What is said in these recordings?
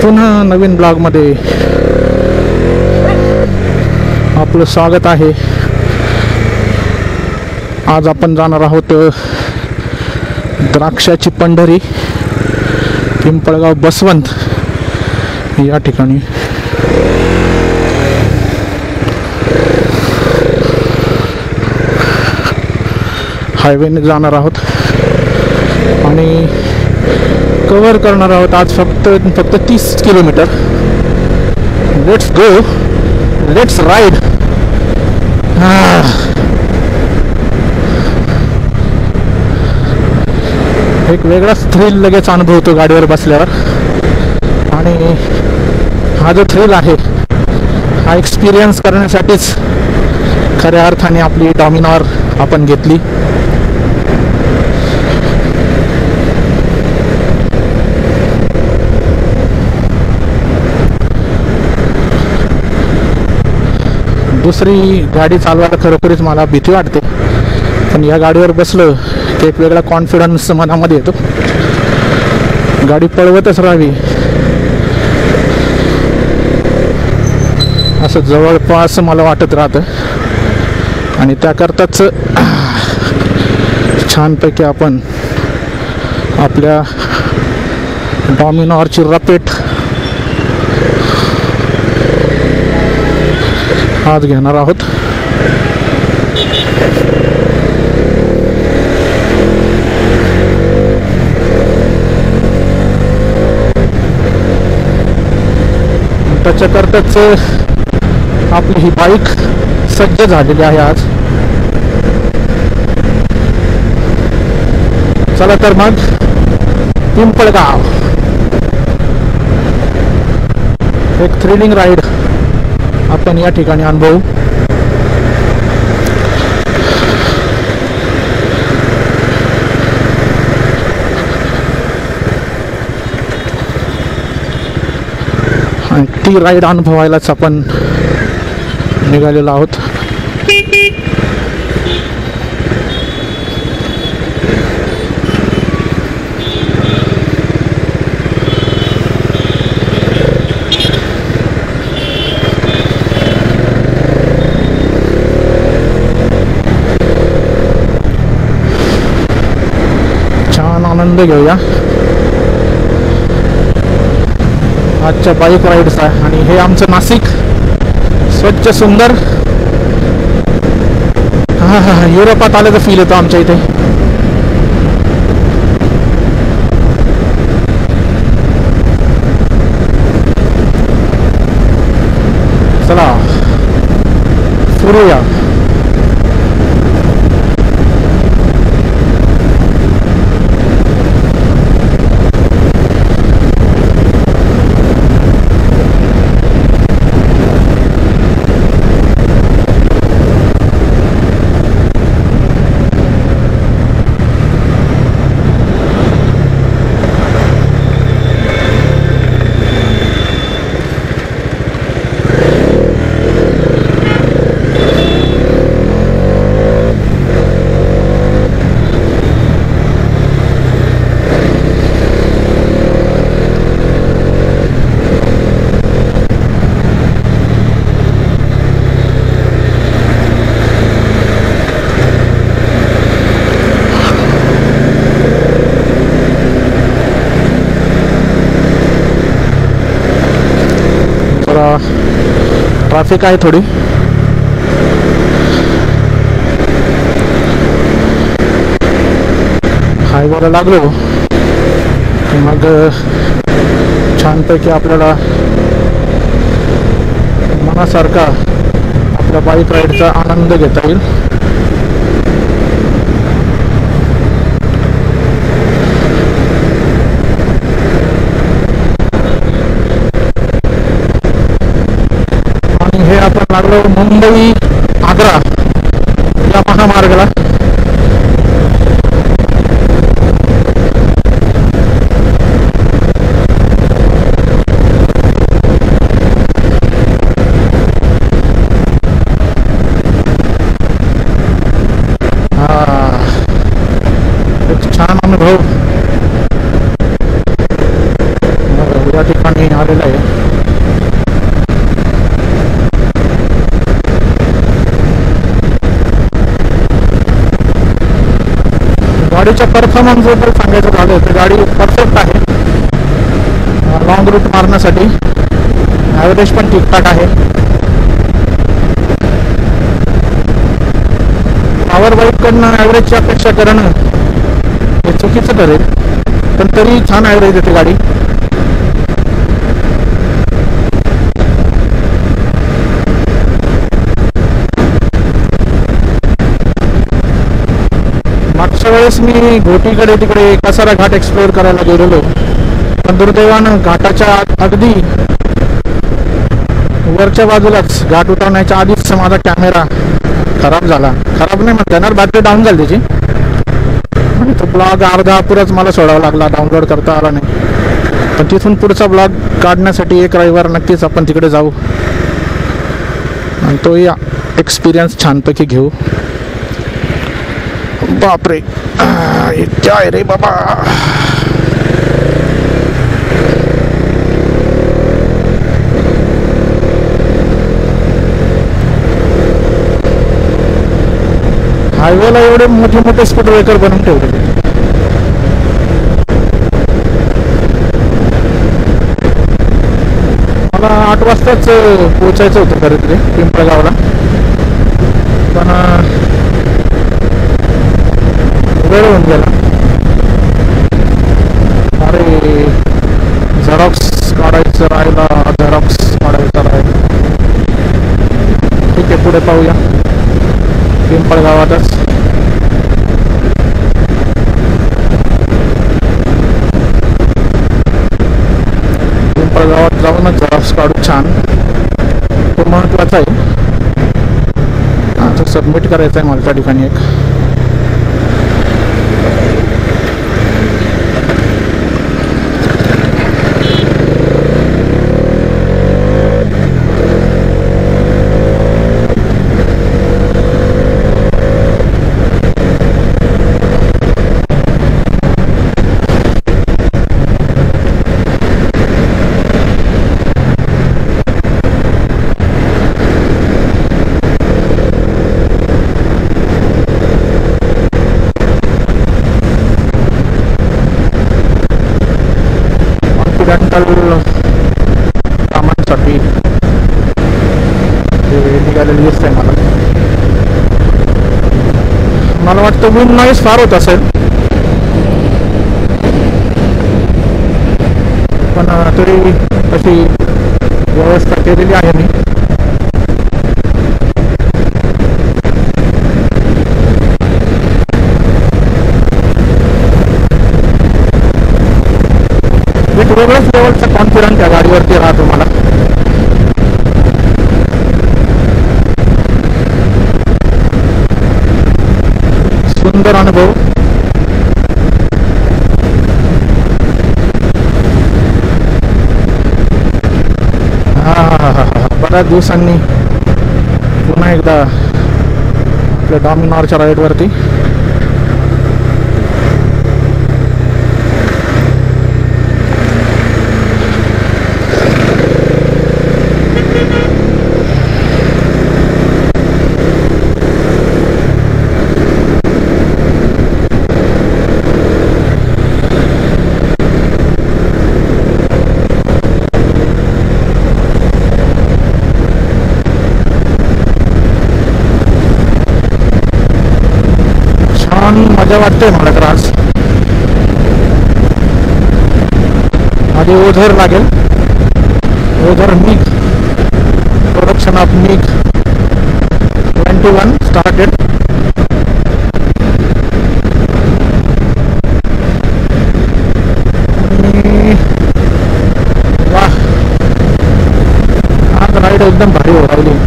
पुन्हा नवीन ब्लॉगमध्ये आपलं स्वागत आहे. आज आपण जाणार आहोत द्राक्षाची पंढरी पिंपळगाव बसवंत या ठिकाणी. हायवेने जाणार आहोत आणि कव्हर करणार आहोत आज फक्त 30 kilometre. Let's go, let's ride. एक वेगळाच थ्रिल लगेच अनुभवतो गाडीवर बसल्यावर. आणि हा जो थ्रिल आहे हा एक्सपिरियन्स करण्यासाठीच खऱ्या अर्थाने आपली डॉमिनॉर आपण घेतली. दुसरी गाडी चालवायला खरोखरीच मला भीती वाटते, पण या गाडीवर बसलं की एक वेगळा कॉन्फिडन्स मनामध्ये येतो. गाडी पळवतच राहावी असं जवळपास मला वाटत राहतं आणि त्याकरताच छानपैकी आपण आपल्या डॉमिनॉरची रपेट आज घेणार आहोत. त्याच्याकरताच आपली ही बाईक सज्ज झालेली आहे आज. चला तर मग पिंपळगाव, एक थ्रिलिंग राईड आपण या ठिकाणी अनुभवू. आणि ती राईड अनुभवायलाच आपण निघालेलो आहोत. आनंद घेऊया आजच्या बाईक राईडचा. आणि हे आमचं नाशिक स्वच्छ सुंदर. युरोपात आल्याचा फील येतो आमच्या इथे. चला फिरूया. ट्रॅफिक आहे थोडी. हायवेला लागलो मग छानपैकी आपल्याला मनासारखा आपल्या बाईक राईडचा आनंद घेता येईल. हे आपण लागलो मुंबई आग्रा या महामार्गाला. एक छान अनुभव या ठिकाणी लावलेला आहे. गाडीच्या परफॉर्मन्स बद्दल सांगायचं झालं तर गाडी परफेक्ट आहे लॉंग रूट मारण्यासाठी. ॲव्हरेज पण ठीकठाक आहे. पॉवर बाईककडनं ॲव्हरेजची अपेक्षा करणं हे चुकीचं ठरेल, पण तरी छान ॲव्हरेज देते गाडी. मागच्या वेळेस मी घोटीकडे तिकडे कसारा घाट एक्सप्लोअर करायला गेलेलो, पण दुर्दैवानं घाटाच्या अगदी वरच्या बाजूलाच घाट उतरण्याच्या आधीच माझा कॅमेरा खराब झाला. खराब नाही म्हणता येणार, बॅटरी डाऊन झाली त्याची. आणि तो ब्लॉग अर्धा पुराच मला सोडावा लागला, डाउनलोड करता आला नाही. पण तिथून पुढचा ब्लॉग काढण्यासाठी एक रविवार नक्कीच आपण तिकडे जाऊ आणि तो या एक्सपिरियन्स छानपैकी घेऊ. बापरे, क्या आहे रे बाबा. हायवेला एवढे मोठे मोठे स्पीड ब्रेकर बनवून ठेवले. मला 8 वाजताच पोचायचं होतं खरं तिथे पिंपळगावला, पण वेळ होऊन गेला. अरे झेरॉक्स काढायचं राहिला, झेरॉक्स काढायचं राहिला. ठीक आहे, पुढे पाहूया. पिंपळगावातच पिंपळगावात जाऊनच झेरॉक्स काढू छान, तो महत्वाचा आहे. आता सबमिट करायचं आहे मला त्या ठिकाणी एक. कामांसाठी निघालेली दिसत आहे मला वाटतं विंड नॉईज फार होत असेल, पण तरी तशी व्यवस्था केलेली आहे मी. एक वेगळ्याच लेवलचा कॉन्फिडन्स त्या गाडीवरती राहतो मला. सुंदर अनुभव. बऱ्याच दिवसांनी पुन्हा एकदा आपल्या डॉमिनॉरच्या राईडवरती. मजा वाटते मला तर आज. आधी ओझर लागेल, Ozar MiG production of MiG 21 started. वाह, आज राईड एकदम भारी हो राहिली.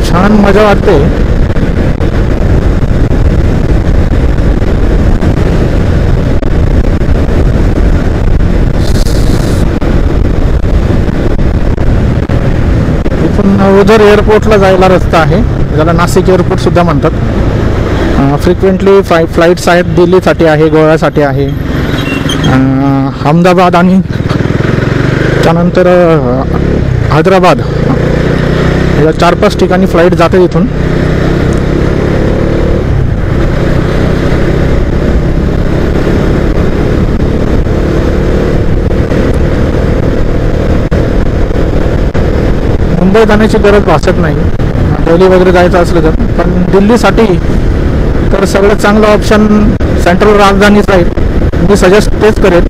छान मजा वाटते. ओझर एअरपोर्टला जायला रस्ता आहे, ज्याला नाशिक एअरपोर्ट सुद्धा म्हणतात. फ्रिक्वेंटली फ्लाईट्स आहेत, दिल्लीसाठी आहे, गोव्यासाठी आहे, अहमदाबाद आणि त्यानंतर हैदराबाद या 4-5 ठिकाणी फ्लाईट जाते इथून. मुंबई जाण्याची गरज भासत नाही दिल्ली वगैरे जायचं असलं तर. पण दिल्लीसाठी तर सगळ्यात चांगलं ऑप्शन सेंट्रल राजधानीच राहील. मी सजेस्ट तेच करेल.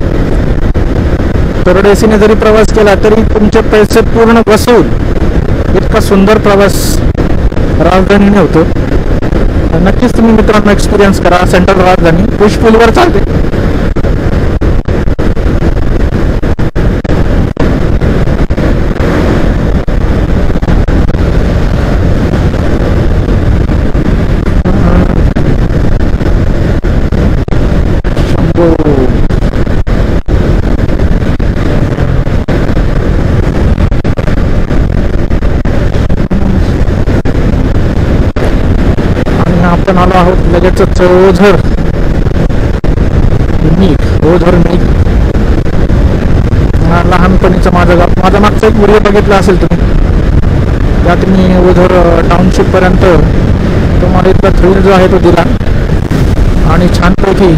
थर्ड एसीने जरी प्रवास केला तरी तुमचे पैसे पूर्ण वसूल, इतका सुंदर प्रवास राजधानीने होतो. नक्कीच तुम्ही मित्रांनो एक्सपिरियन्स करा सेंट्रल राजधानी. पुष्पुलवर चालते. आपण आलो आहोत लगेचच ओझर मीठ. लहानपणीचा माझं गाव. माझा मागचा एक व्हिडिओ बघितला असेल तुम्ही, त्यात मी ओझर टाउनशिप पर्यंत तुम्हाला इतका थ्रिल जो आहे तो दिला आणि छानपैकी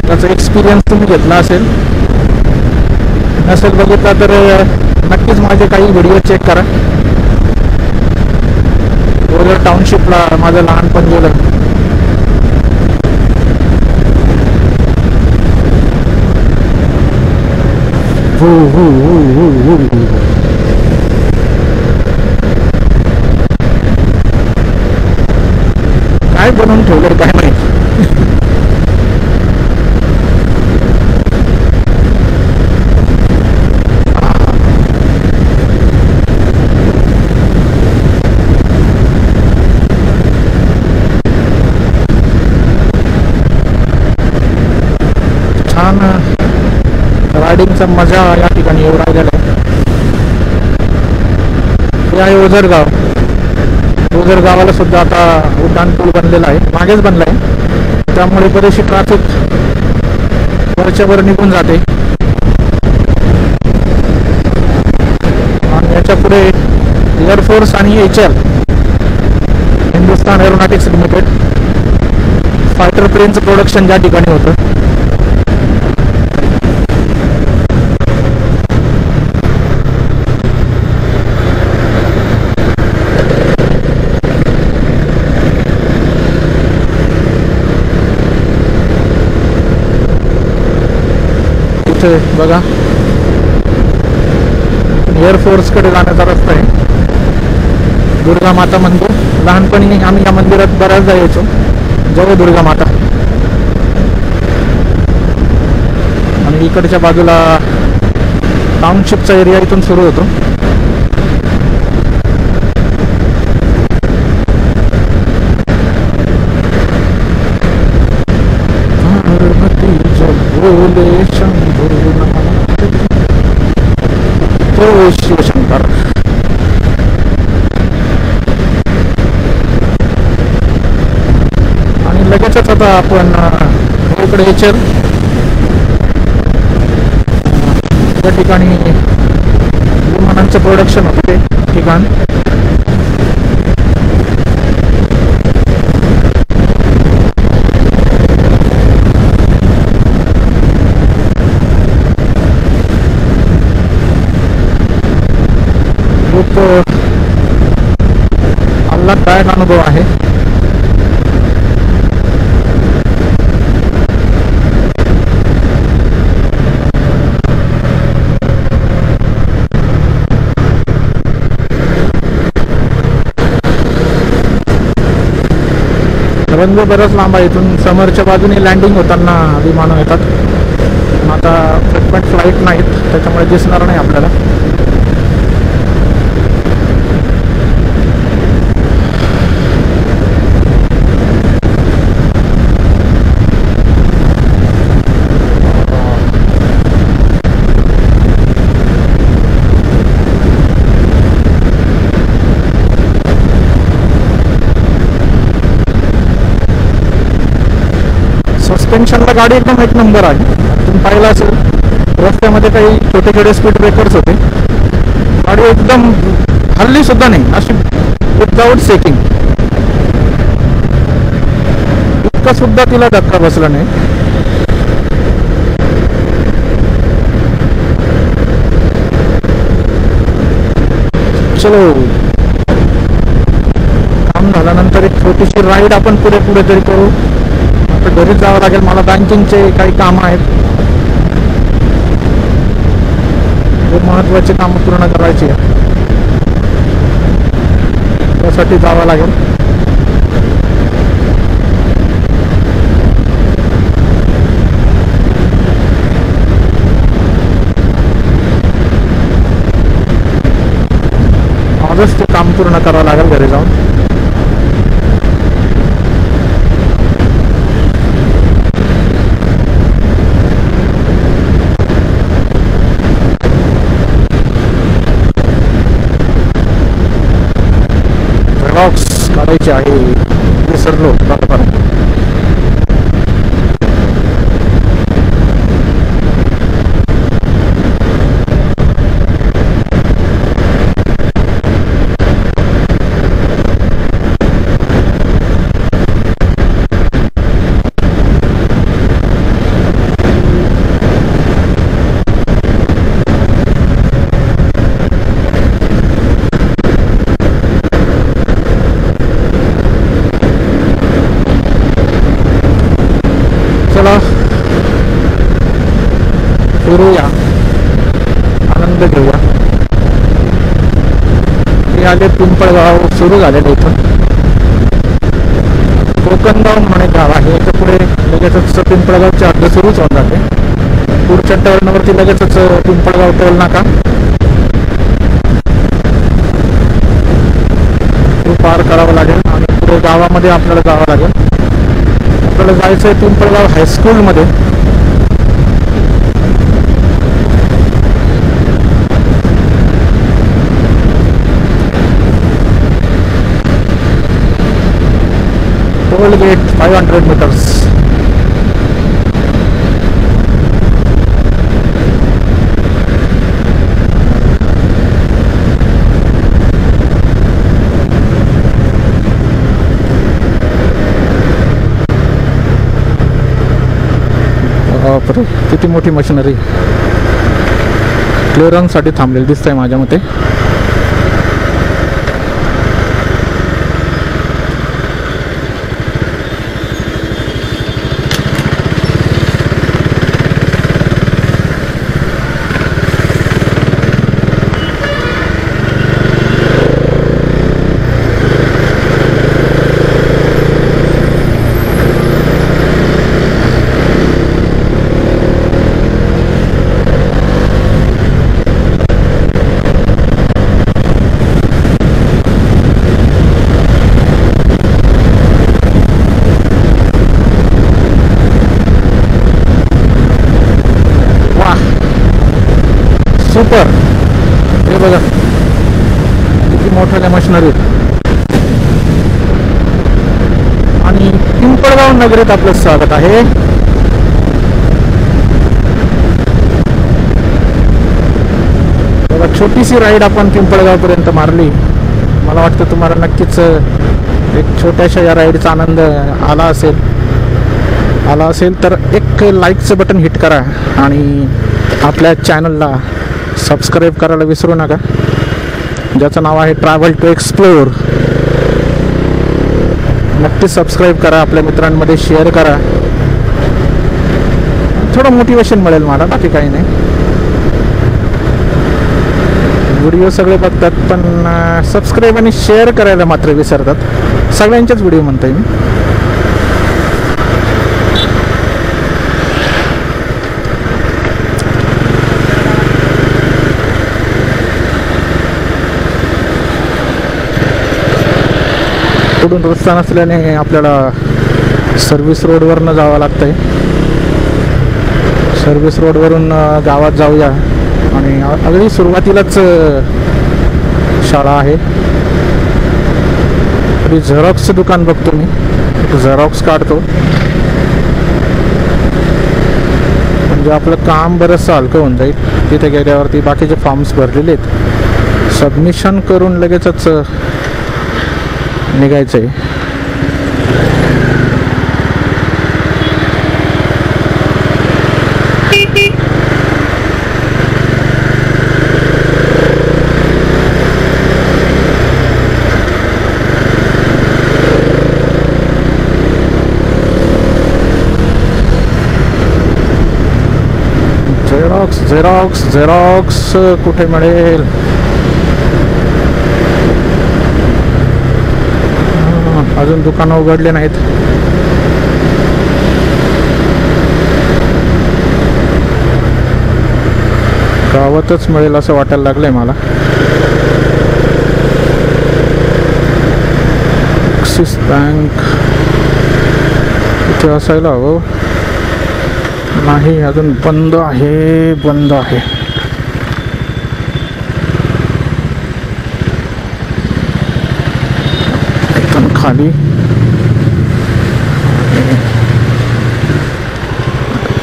त्याचा एक्सपिरियन्स तुम्ही घेतला असेल. नसेल बघितला तर नक्कीच माझे काही व्हिडिओ चेक करा. ओझर टाउनशिपला माझं लहानपण गेलं. काय बनवून ठेवलं काय नाही. छान रायडिंगचा मजा या ठिकाणी येऊ राहिलेला आहे. हे आहे ओझरगाव. ओझर गावाला सुद्धा आता उड्डाण पूल बनलेला आहे, मागेच बनला आहे. त्यामुळे बरीचशी ट्रॅफिक वरच्या वर निघून जाते. आणि याच्या पुढे एअरफोर्स आणि HAL Hindustan aeronautics limited fighter प्लेनचं प्रोडक्शन ज्या ठिकाणी होतं. बघा एअरफोर्सकडे जाण्याचा रस्ता आहे. दुर्गा माता मंदिर. लहानपणी आम्ही या मंदिरात बऱ्याचदा यायचो. जय दुर्गा माता. आणि इकडच्या बाजूला टाउनशिपचा एरिया इथून सुरू होतो. शिवशंकर. आणि लगेचच आता आपण इकडे HAL या ठिकाणी विमानांचं प्रोडक्शन होतं ते ठिकाण. खूप आल्हाददायक अनुभव आहे. रनवे बरंच लांब आहे. इथून समोरच्या बाजूने लँडिंग होताना विमानं येतात. आता फ्रिक्वेंट फ्लाईट नाहीत त्याच्यामुळे दिसणार नाही आपल्याला. सस्पेन्शनला गाडी एकदम एक नंबर आहे. तुम्ही पाहिलं असेल रस्त्यामध्ये काही छोटे छोटे स्पीड ब्रेकर्स होते, गाडी एकदम हल्ली सुद्धा नाही, अशी विदाउट सेकिंग, इतका सुद्धा तिला धक्का बसला नाही. चलो, काम झाल्यानंतर एक छोटीशी राईड आपण पुढे तरी करू. आता घरीच जावं लागेल, मला बँकिंगचे काही कामं आहेत, महत्वाचे कामं पूर्ण करायची आहे, त्यासाठी जावं लागेल. आजच ते काम पूर्ण करावं लागेल घरी जाऊन. झेरॉक्स काढायची आहे, विसरलो बरोबर. चला फिरूया, आनंद घेऊया. हे आले पिंपळगाव सुरू झालेलं इथून. कोकणगाव म्हणे गाव आहे, याच्या पुढे लगेचच पिंपळगावची हद्द सुरूच होऊन जाते. पुढच्या टर्नवरती लगेचच पिंपळगाव टोल नाका तो पार करावा लागेल आणि पुढे गावामध्ये आपल्याला जावं लागेल. आपल्याला जायचं आहे पिंपळगाव हायस्कूलमध्ये. Toll gate 500 metres. बापरे, किती मोठी मशिनरी क्लिअरन्ससाठी थांबलेली दिसतंय माझ्या मते. सुपर, हे बघा किती मोठ्या मशिनरी. आणि पिंपळगाव नगरीत आपलं स्वागत आहे. बघा, छोटीशी राईड आपण पिंपळगाव पर्यंत मारली. मला वाटतं तुम्हाला नक्कीच एक छोट्याशा या राईडचा आनंद आला असेल तर एक लाईकचं बटन हिट करा आणि आपल्या चॅनलला सबस्क्राईब करायला विसरू नका, ज्याचं नाव आहे ट्रॅव्हल टू एक्सप्लोर. नक्कीच सबस्क्राईब करा, आपल्या मित्रांमध्ये शेअर करा, थोडं मोटिवेशन मिळेल मला, बाकी काही नाही. व्हिडिओ सगळे बघतात पण सबस्क्राईब आणि शेअर करायला मात्र विसरतात. सगळ्यांचेच व्हिडिओ म्हणतोय मी. पुढून रस्ता नसल्याने आपल्याला सर्व्हिस रोडवरनं जावं लागतंय. सर्व्हिस रोडवरून गावात जाऊया. आणि अगदी सुरुवातीलाच शाळा आहे. झेरॉक्सचं दुकान बघतो मी, झेरॉक्स काढतो. म्हणजे आपलं काम बरंचसं हलकं होऊन जाईल. तिथे गेल्यावरती बाकीचे फॉर्म्स भरलेले आहेत, सबमिशन करून लगेचच निघायचं आहे. झेरॉक्स झेरॉक्स झेरॉक्स कुठे मिळेल? अजून दुकानं उघडले नाहीत. गावातच मिळेल असं वाटायला लागलंय मला. ॲक्सिस बँक इथे असायला हवं. नाही, अजून बंद आहे, बंद आहे. इथून खाली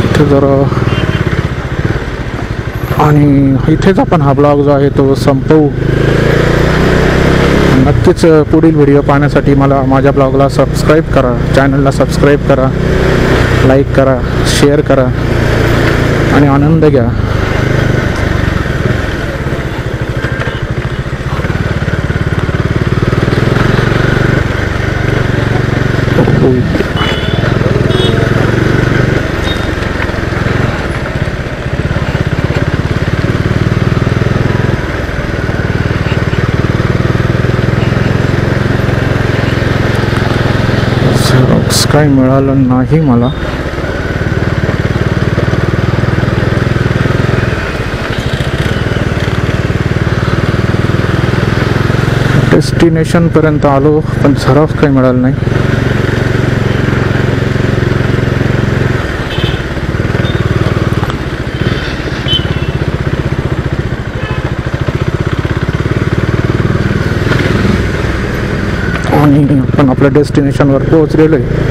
इथे जरा, आणि इथेच आपण हा ब्लॉग जो आहे तो संपवू. नक्कीच पुढील व्हिडिओ पाहण्यासाठी मला माझ्या ब्लॉगला सबस्क्राईब करा, चॅनलला सबस्क्राईब करा, लाईक करा, शेअर करा आणि आनंद घ्या. काही मिळालं नाही मला. डेस्टिनेशन पर्यंत आलो पण झेरॉक्स काही मिळालं नाही. आणि आपण आपल्या डेस्टिनेशनवर पोहोचलेलो आहे.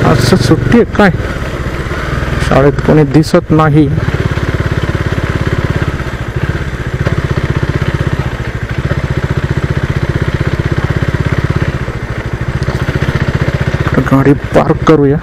आज सुट्टी आहे काय? शाळेत कोणी दिसत नाही. गाडी पार्क करूया.